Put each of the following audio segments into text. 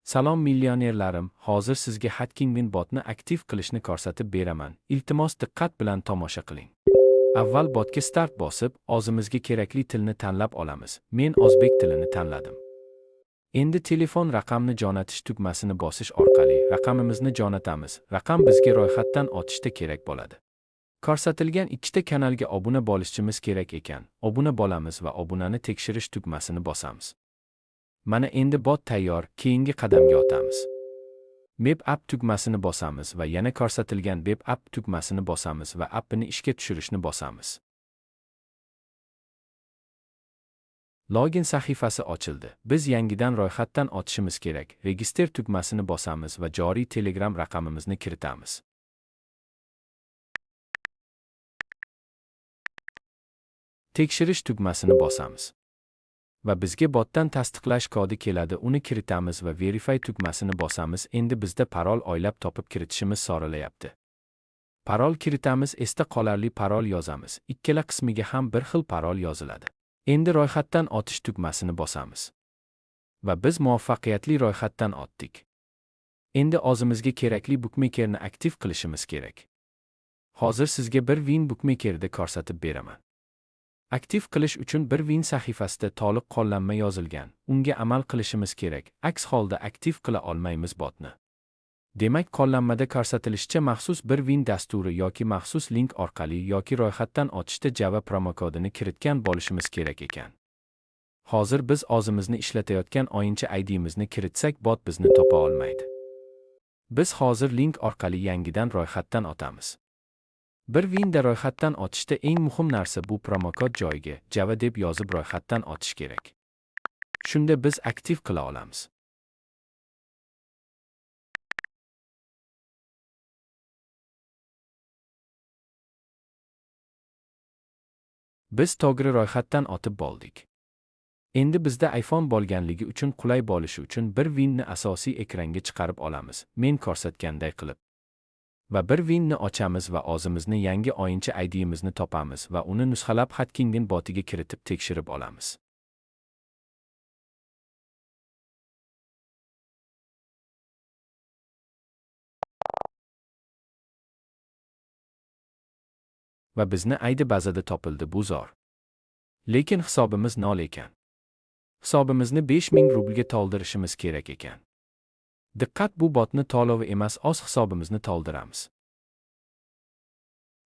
Salom millionerlarim, hozir sizga Hacking botni aktiv qilishni ko'rsatib beraman. Iltimos diqqat bilan tomosha qiling. Avval botga start bosib, o'zimizga kerakli tilni tanlab olamiz. Men o'zbek tilini tanladim. Endi telefon raqamni jo'natish tugmasini bosish orqali raqamimizni jo'natamiz. Raqam bizga ro'yxatdan o'tishda kerak bo'ladi. Ko'rsatilgan ikkita kanalga obuna bo'lishimiz kerak ekan. Obuna bo'lamiz va obunani tekshirish tugmasini bosamiz. Mana endi bot tayyor, keyingi qadamga o'tamiz. Web app tugmasini bosamiz va yana ko'rsatilgan web app tugmasini bosamiz va appni ishga tushirishni bosamiz. Login sahifasi ochildi. Biz yangidan ro'yxatdan o'tishimiz kerak. Register tugmasini bosamiz va joriy Telegram raqamimizni kiritamiz. Tekshirish tugmasini bosamiz. Va bizga botdan tasdiqlash kodi keladi, uni kiritamiz va Verify tugmasini bosamiz. Endi bizda parol oylab topib kiritishimiz so'ralayapti. Parol kiritamiz, esda qolarli parol yozamiz. Ikkala qismiga ham bir xil parol yoziladi. Endi ro'yxatdan o'tish tugmasini bosamiz. Va biz muvaffaqiyatli ro'yxatdan o'tdik. Endi o'zimizga kerakli bookmakerni aktiv qilishimiz kerak. Hozir sizga bir Win bookmakerni ko'rsatib beraman. Aktiv qilish uchun bir Win sahifasida to'liq qo'llanma yozilgan. Unga amal qilishimiz kerak. Aks holda aktiv qila olmaymiz botni. Demak, qo'llanmada ko'rsatilishicha maxsus bir Win dasturi yoki maxsus link orqali yoki ro'yxatdan o'tishda Java promokodini kiritgan bo'lishimiz kerak ekan. Hozir biz o'zimizni ishlatayotgan o'yinchi ID'mizni kiritsak, bot bizni topa olmaydi. Biz hozir link orqali yangidan ro'yxatdan o'tamiz. Bir Winda ro'yxatdan o'tishda eng muhim narsa bu promokod joyiga Java deb yozib ro'yxatdan o'tish kerak. Shunda biz aktiv qila olamiz. Biz to'g'ri ro'yxatdan o'tib bo'ldik. Endi bizda iPhone bo'lganligi uchun qulay bo'lishi uchun bir Winni asosiy ekranga chiqarib olamiz. Men ko'rsatganday qilib. Va bir Winni ochamiz va o'zimizni yangi o'yinchi ID'mizni topamiz va uni nusxalab Hacking botiga kiritib tekshirib olamiz. Va bizni ID bazada topildi, bu zo'r. Lekin hisobimiz 0 ekan. Hisobimizni 5000 rublga to'ldirishimiz kerak ekan. Diqqat, bu botni to'lovi emas, o'z hisobimizni to'ldiramiz.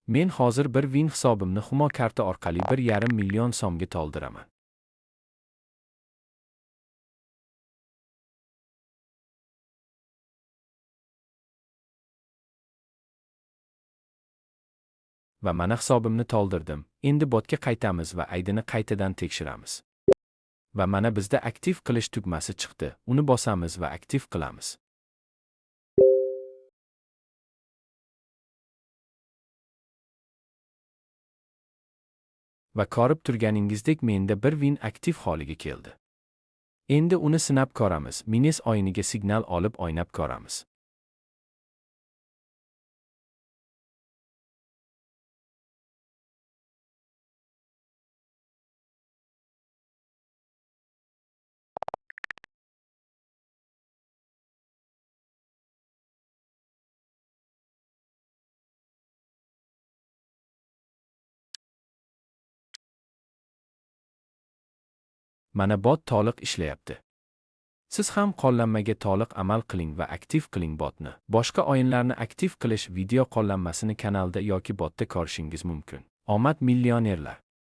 Men hozir bir Win hisobimni Humo karta orqali 1,5 million so'mga to'ldiraman. Va mana hisobimni to'ldirdim. Endi botga qaytamiz va IDni qaytadan tekshiramiz. Va mana bizda aktiv qilish tugmasi chiqdi. Uni bosamiz va aktiv qilamiz. Va ko'rib turganingizdek menda bir Win aktiv holiga keldi. Endi uni sinab ko'ramiz. Mines o'yiniga signal olib o'ynab ko'ramiz. Mana bot to'liq ishlayapti. Siz ham qo'llanmaga to'liq amal qiling va aktiv qiling botni. Boshqa o'yinlarni aktiv qilish video qo'llanmasini kanalda yoki botda ko'rishingiz mumkin. Omad millionerlar!